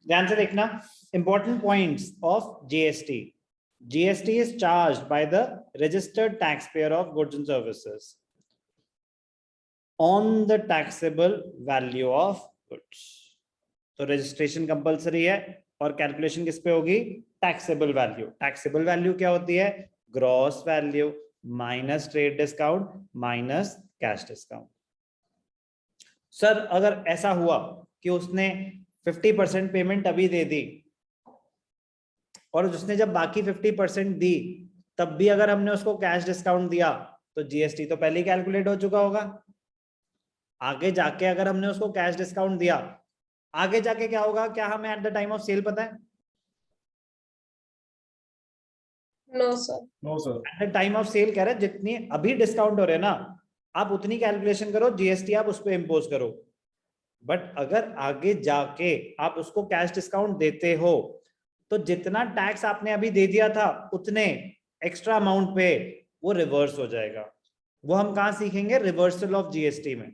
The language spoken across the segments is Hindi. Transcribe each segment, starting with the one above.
ध्यान से देखना, important points of GST. GST is charged by the registered tax payer of goods and services on the taxable value of goods. तो रजिस्ट्रेशन कंपलसरी है और कैलकुलेशन किस पे होगी? Taxable value. टैक्सेबल वैल्यू क्या होती है? Gross value minus trade discount minus cash discount. Sir अगर ऐसा हुआ कि उसने 50% पेमेंट अभी दे दी और उसने जब बाकी 50% दी तब भी अगर हमने उसको कैश डिस्काउंट दिया तो जीएसटी तो पहले ही कैलकुलेट हो चुका होगा. आगे जाके अगर हमने उसको कैश डिस्काउंट दिया, आगे जाके क्या होगा? क्या हमें at the time of sale पता है? No sir. No sir. At the time of sale कह रहे हैं जितनी अभी डिस्काउंट हो रहे हैं ना, आप उतनी कैलकुलेशन करो, जीएसटी आप उस पर इम्पोज करो. बट अगर आगे जाके आप उसको कैश डिस्काउंट देते हो तो जितना टैक्स आपने अभी दे दिया था उतने एक्स्ट्रा अमाउंट पे वो रिवर्स हो जाएगा. वो हम कहाँ सीखेंगे? रिवर्सल ऑफ जीएसटी में.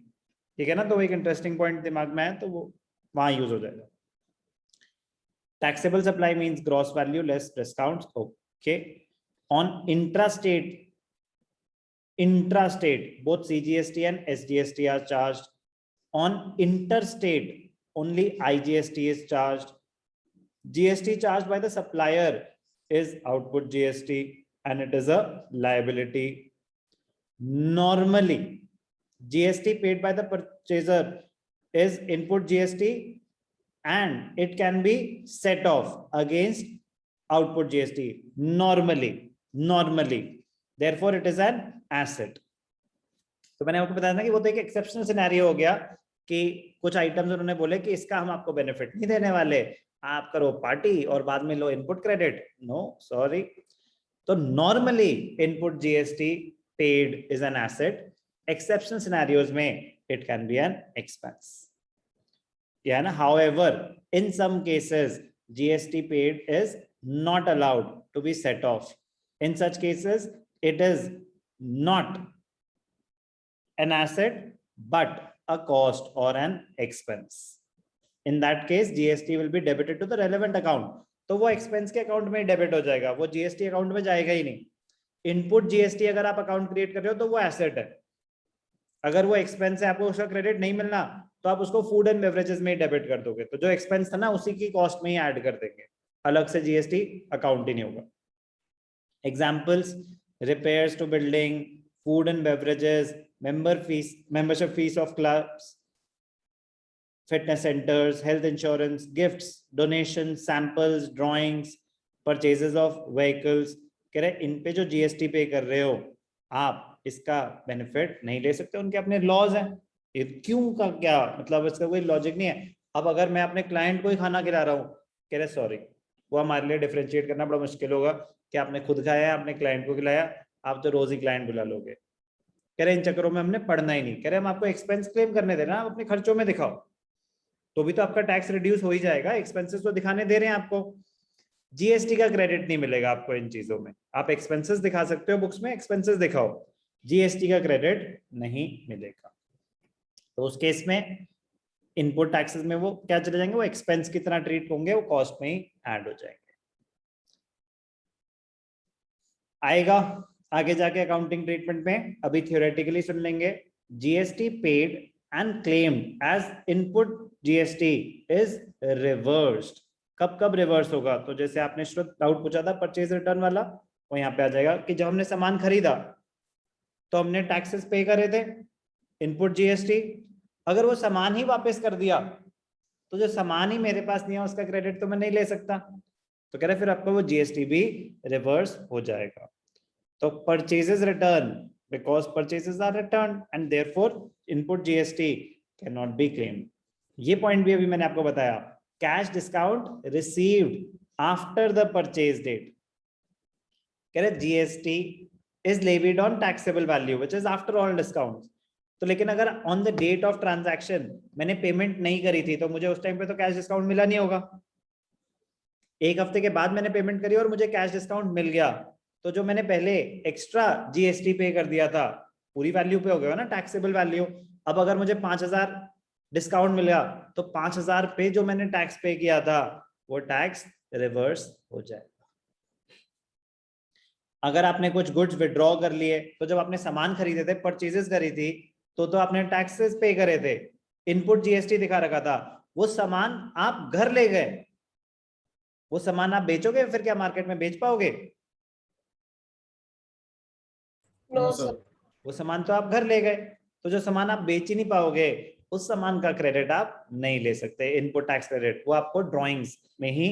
ठीक है ना? तो एक इंटरेस्टिंग पॉइंट दिमाग में है तो वो वहां यूज हो जाएगा. Taxable supply means gross value less discounts. Okay. On intrastate both CGST and SGST are charged. On interstate only IGST is charged. GST charged by the supplier is output GST and it is a liability. Normally GST paid by the purchaser is input GST and it can be set off against output GST. Normally therefore it is an asset. तो मैंने आपको बताया था कि वो तो एक एक्सेप्शनल सिनेरियो हो गया कि कुछ आइटम्स उन्होंने बोले कि इसका हम आपको बेनिफिट नहीं देने वाले, आप करो पार्टी और बाद में लो इनपुट क्रेडिट. No sorry. तो normally input GST paid is an asset. Exceptional scenarios में it can be an expense. या ना? However in some cases GST paid is not allowed to be set off. In such cases, it is not an asset but a cost or an expense. In that case, GST will be debited to the relevant account. तो वो expense के account में डेबिट हो जाएगा, वो GST account में जाएगा ही नहीं. Input GST अगर आप account create कर रहे हो तो वो asset है. अगर वो expense है, आपको उसका credit नहीं मिलना तो आप उसको food and beverages में ही डेबिट कर दोगे. तो जो expense था ना उसी की cost में ही ऐड कर देंगे, अलग से GST account ही नहीं होगा. Examples: repairs to building, food and beverages, membership fees of clubs, fitness centers, health insurance, gifts, donations, samples, drawings, purchases of vehicles. कह रहे इन पे जो जीएसटी पे कर रहे हो आप, इसका बेनिफिट नहीं ले सकते, उनके अपने लॉज हैं. ये क्यों का क्या मतलब? इसका कोई लॉजिक नहीं है. अब अगर मैं अपने क्लाइंट को ही खाना खिला रहा हूँ, कह रहे सॉरी, वो हमारे लिए डिफरेंशिएट करना बड़ा मुश्किल होगा कि आपने खुद खाया है, आपने क्लाइंट को खिलाया, आप तो रोज ही क्लाइंट बुला लोगे. कह रहे इन चक्करों में हमने पढ़ना ही नहीं. कह रहे हम आपको एक्सपेंस क्लेम करने देना, आप अपने खर्चों में दिखाओ तो भी तो आपका टैक्स रिड्यूस हो ही जाएगा. एक्सपेंसेस तो दिखाने दे रहे हैं आपको, जीएसटी का क्रेडिट नहीं मिलेगा आपको इन चीजों में. आप एक्सपेंसेस दिखा सकते हो बुक्स में, एक्सपेंसेस दिखाओ, जीएसटी का क्रेडिट नहीं मिलेगा. तो उस केस में इनपुट टैक्सेस में वो क्या चले जाएंगे? वो एक्सपेंस की तरह ट्रीट होंगे, वो कॉस्ट में ही ऐड हो जाएंगे. आएगा आगे जाके अकाउंटिंग ट्रीटमेंट में. अभी थियोरेटिकली सुन लेंगे. GST paid and claimed as input GST is reversed. कब कब रिवर्स होगा? तो जैसे आपने श्रुत डाउट पूछा था परचेज रिटर्न वाला, वो यहाँ पे आ जाएगा कि जब हमने सामान खरीदा तो हमने टैक्सेस पे करे थे, इनपुट जीएसटी. अगर वो सामान ही वापस कर दिया तो जो सामान ही मेरे पास नहीं है उसका क्रेडिट तो मैं नहीं ले सकता. तो कह रहे फिर आपको वो जीएसटी भी रिवर्स हो जाएगा. तो purchases return because purchases are return and therefore input GST can not be claimed. ये पॉइंट भी अभी मैंने आपको बताया. Cash discount received after the purchase date. कह रहे GST is levied on taxable value which is after all discount. तो लेकिन अगर on the date of transaction मैंने पेमेंट नहीं करी थी तो मुझे उस टाइम पे तो कैश डिस्काउंट मिला नहीं होगा. एक हफ्ते के बाद मैंने पेमेंट करी और मुझे कैश डिस्काउंट मिल गया, तो जो मैंने पहले एक्स्ट्रा जीएसटी पे कर दिया था पूरी वैल्यू पे हो गया ना, टैक्सेबल वैल्यू. अब अगर मुझे 5,000 डिस्काउंट मिल गया, तो 5,000 पे जो मैंने टैक्स पे किया था वो टैक्स रिवर्स हो जाएगा। अगर आपने कुछ गुड्स विड्रॉ कर लिए, तो जब आपने सामान खरीदे थे, परचेजेस करी थी, तो आपने टैक्सेस पे करे थे, इनपुट जीएसटी दिखा रखा था, वो सामान आप घर ले गए, वो सामान आप बेचोगे फिर क्या मार्केट में बेच पाओगे? No sir. वो सामान तो आप घर ले गए, तो जो सामान आप बेच ही नहीं पाओगे, उस सामान का क्रेडिट आप नहीं ले सकते, इनपुट टैक्स क्रेडिट, वो आपको ड्राइंग्स में ही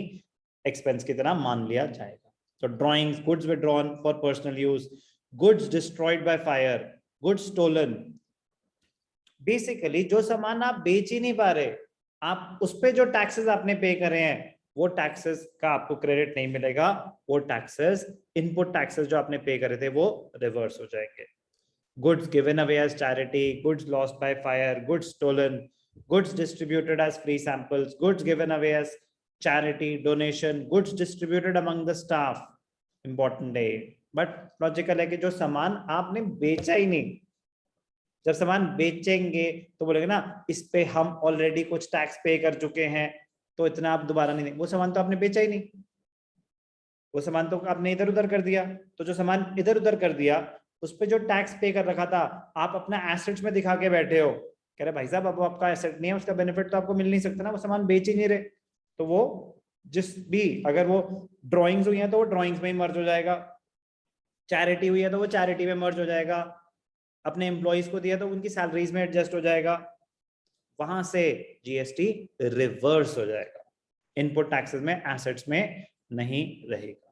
एक्सपेंस की तरह मान लिया जाएगा। तो drawings, goods withdrawn for personal use, goods destroyed by fire, goods stolen, basically जो सामान आप बेच ही नहीं पा रहे, आप उस पे जो टैक्सेस आपने पे करे हैं, वो टैक्सेस का आपको क्रेडिट नहीं मिलेगा, वो टैक्सेस, इनपुट टैक्सेस जो आपने पे करे थे वो रिवर्स हो जाएंगे। Goods given away as charity, goods lost by fire, goods stolen, goods distributed as free samples, goods given away as charity, donation, goods distributed among the staff, important है, बट लॉजिकल है कि जो सामान आपने बेचा ही नहीं, जब सामान बेचेंगे तो बोलेंगे ना इस पे हम ऑलरेडी कुछ टैक्स पे कर चुके हैं, तो इतना आप दोबारा नहीं देंगे, वो सामान तो आपने बेचा ही नहीं, वो सामान तो आपने इधर उधर कर दिया, तो जो सामान इधर उधर कर दिया उस पे जो टैक्स पे कर रखा था, आप अपना एसेट्स में दिखा के बैठे हो, कह रहे भाई साहब अब आपका एसेट नहीं है, उसका बेनिफिट तो आपको मिल नहीं सकता ना, वो सामान बेच ही नहीं रहे, तो वो जिस भी, अगर वो ड्रॉइंग्स हुई है तो वो ड्रॉइंग्स में ही मर्ज हो जाएगा, चैरिटी हुई है तो वो चैरिटी में मर्ज हो जाएगा, अपने एम्प्लॉइज को दिया तो उनकी सैलरीज में एडजस्ट हो जाएगा, वहां से जीएसटी रिवर्स हो जाएगा, इनपुट टैक्सेस में, एसेट्स में नहीं रहेगा।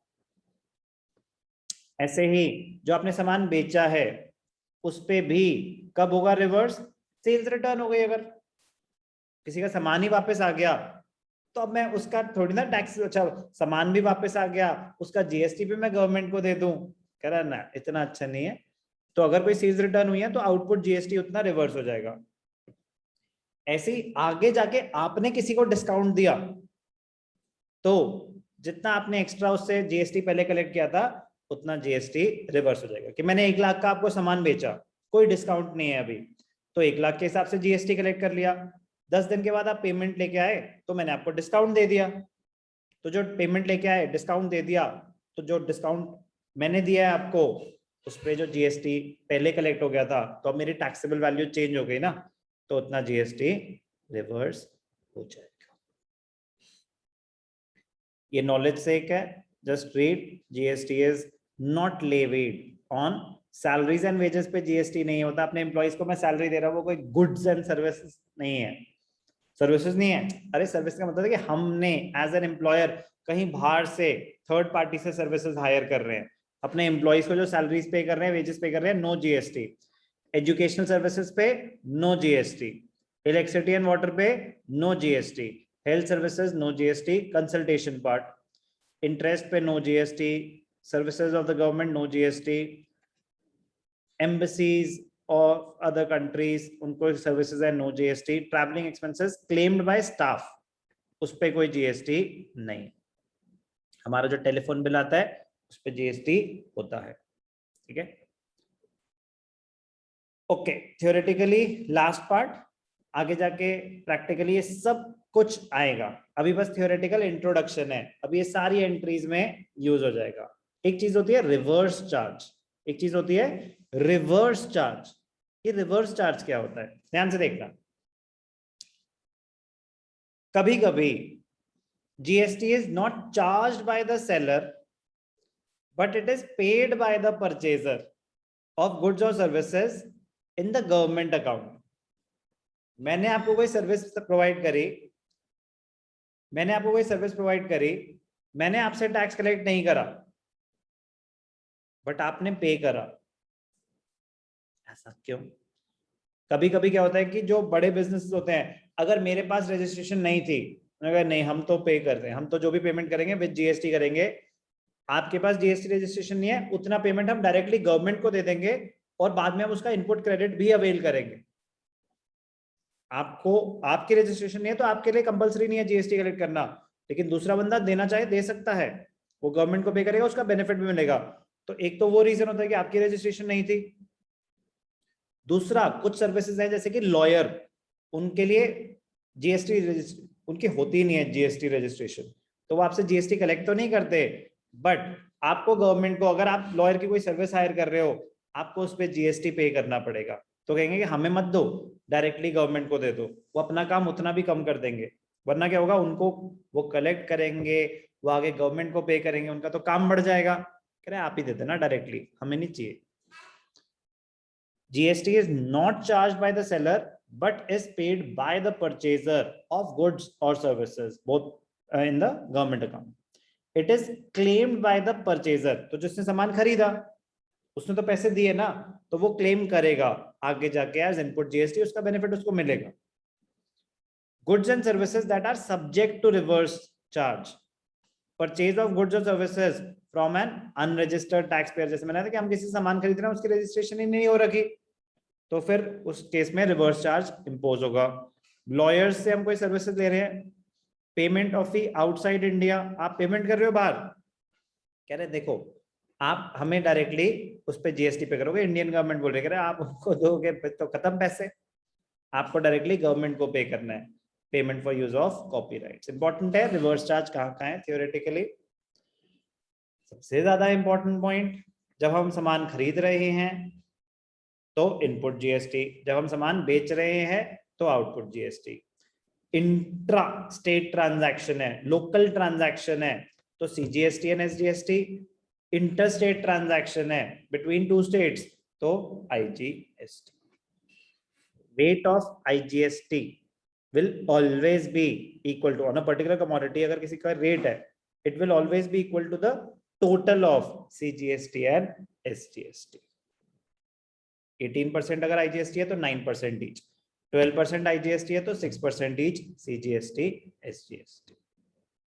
ऐसे ही जो आपने सामान बेचा है उस पे भी कब होगा रिवर्स? सेल्स रिटर्न हो गई, अगर किसी का सामान ही वापस आ गया तो अब मैं उसका थोड़ी ना टैक्स, अच्छा सामान भी वापस आ गया उसका जीएसटी भी मैं गवर्नमेंट को दे दूं, कह रहा ना इतना अच्छा नहीं है, तो अगर कोई सेल्स रिटर्न हुई है तो आउटपुट जीएसटी उतना रिवर्स हो जाएगा। ऐसे ही आगे जाके आपने किसी को डिस्काउंट दिया तो जितना आपने एक्स्ट्रा उससे जीएसटी पहले कलेक्ट किया था उतना जीएसटी रिवर्स हो जाएगा। कि मैंने 1 लाख का आपको सामान बेचा, कोई डिस्काउंट नहीं है अभी, तो 1 लाख के हिसाब से जीएसटी कलेक्ट कर लिया, 10 दिन के बाद आप पेमेंट लेके आए तो मैंने आपको डिस्काउंट दे दिया, तो जो पेमेंट लेके आए डिस्काउंट दे दिया, तो जो डिस्काउंट मैंने दिया है आपको उस पर जो जीएसटी पहले कलेक्ट हो गया था, तो अब मेरी टैक्सेबल वैल्यू चेंज हो गई ना, तो उतना जीएसटी रिवर्स हो जाएगा। ये नॉलेज से एक है, just read, GST is not levied on salaries and wages पे, जीएसटी नहीं होता। अपने एम्प्लॉइज को मैं सैलरी दे रहा हूँ, वो कोई गुड्स एंड सर्विसेज नहीं है, सर्विसेज नहीं है, अरे सर्विस का मतलब है कि हमने एज एन एम्प्लॉयर कहीं बाहर से थर्ड पार्टी से सर्विसेज हायर कर रहे हैं, अपने एम्प्लॉइज को जो सैलरीज पे कर रहे हैं, वेजेस पे कर रहे हैं, नो जीएसटी, एजुकेशनल सर्विसेज पे no GST, electricity and water पे no GST, health services no GST, consultation part, interest पे no GST, services of the government no GST, embassies of other countries उनको सर्विसेज है no GST, travelling expenses claimed by staff उस पे कोई जीएसटी नहीं, हमारा जो टेलीफोन बिल आता है उस पे जीएसटी होता है, ठीक है। ओके, थियोरेटिकली लास्ट पार्ट, आगे जाके प्रैक्टिकली ये सब कुछ आएगा, अभी बस थियोरेटिकल इंट्रोडक्शन है, अभी ये सारी एंट्रीज में यूज हो जाएगा। एक चीज होती है रिवर्स चार्ज, एक चीज होती है रिवर्स चार्ज। ये रिवर्स चार्ज क्या होता है, ध्यान से देखना। कभी कभी GST is not charged by the seller but it is paid by the purchaser of goods और services in the government account. मैंने आपको कोई सर्विस प्रोवाइड करी, मैंने आपको कोई सर्विस प्रोवाइड करी, मैंने आपसे टैक्स कलेक्ट नहीं करा बट आपने पे करा, ऐसा क्यों? कभी कभी क्या होता है कि जो बड़े बिजनेसेस होते हैं, अगर मेरे पास रजिस्ट्रेशन नहीं थी, अगर नहीं हम तो पे करते हैं, हम तो जो भी पेमेंट करेंगे विद जीएसटी करेंगे, आपके पास जीएसटी रजिस्ट्रेशन नहीं है, उतना पेमेंट हम डायरेक्टली गवर्नमेंट को दे देंगे और बाद में हम उसका इनपुट क्रेडिट भी अवेल करेंगे। आपको, आपकी रजिस्ट्रेशन नहीं है तो आपके लिए कंपलसरी नहीं है जीएसटी कलेक्ट करना, लेकिन दूसरा बंदा देना चाहे दे सकता है, वो गवर्नमेंट को पे करेगा, उसका बेनिफिट भी मिलेगा। तो एक तो वो रीजन होता है कि आपकी रजिस्ट्रेशन नहीं थी, दूसरा कुछ सर्विसेज है जैसे कि लॉयर, उनके लिए जीएसटी उनकी होती नहीं है जीएसटी रजिस्ट्रेशन, तो वो आपसे जीएसटी कलेक्ट तो नहीं करते, बट आपको गवर्नमेंट को, अगर आप लॉयर की कोई सर्विस हायर कर रहे हो, आपको उस पर जीएसटी पे करना पड़ेगा। तो कहेंगे कि हमें मत दो, डायरेक्टली गवर्नमेंट को दे दो, वो अपना काम उतना भी कम कर देंगे। वरना क्या होगा, उनको वो कलेक्ट करेंगे, वो आगे गवर्नमेंट को पे करेंगे, उनका तो काम बढ़ जाएगा। कह रहे आप ही देते ना डायरेक्टली, हमें नहीं चाहिए। GST is not charged by the seller but is paid by the purchaser of goods or services, both in the government account. It is claimed by the purchaser, तो जिसने सामान खरीदा उसने तो पैसे दिए ना, तो वो क्लेम करेगा आगे जाके एज इनपुट जीएसटी, उसका बेनिफिट उसको मिलेगा। Goods and services that are subject to reverse charge, purchase of goods or services from an unregistered taxpayer, जैसे मैंने कहा कि हम किसी सामान खरीद रहे हैं उसकी रजिस्ट्रेशन ही नहीं हो रखी, तो फिर उस केस में रिवर्स चार्ज इंपोज होगा। लॉयर्स से हम कोई सर्विसेज ले रहे हैं, payment of fee outside India, आप पेमेंट कर रहे हो बाहर, कह रहे देखो आप हमें डायरेक्टली उस पर जीएसटी पे करोगे, इंडियन गवर्नमेंट बोल रही है आप उनको दोगे तो खत्म पैसे, आपको डायरेक्टली गवर्नमेंट को पे करना है, payment for use of copyrights. Important है रिवर्स चार्ज कहाँ है थियोरेटिकली। सबसे ज्यादा इंपॉर्टेंट पॉइंट, जब हम सामान खरीद रहे हैं तो इनपुट जीएसटी, जब हम सामान बेच रहे हैं तो output GST. Intra state transaction है, लोकल ट्रांजैक्शन है तो CGST and SGST. Inter state transaction है बिटवीन टू स्टेट्स तो IGST. Rate of IGST will always be equal to, on a particular commodity अगर किसी का रेट है, it will always be equal to the total of CGST and SGST। 18% अगर IGST है तो 9% each, 12% IGST है तो 6% each CGST SGST।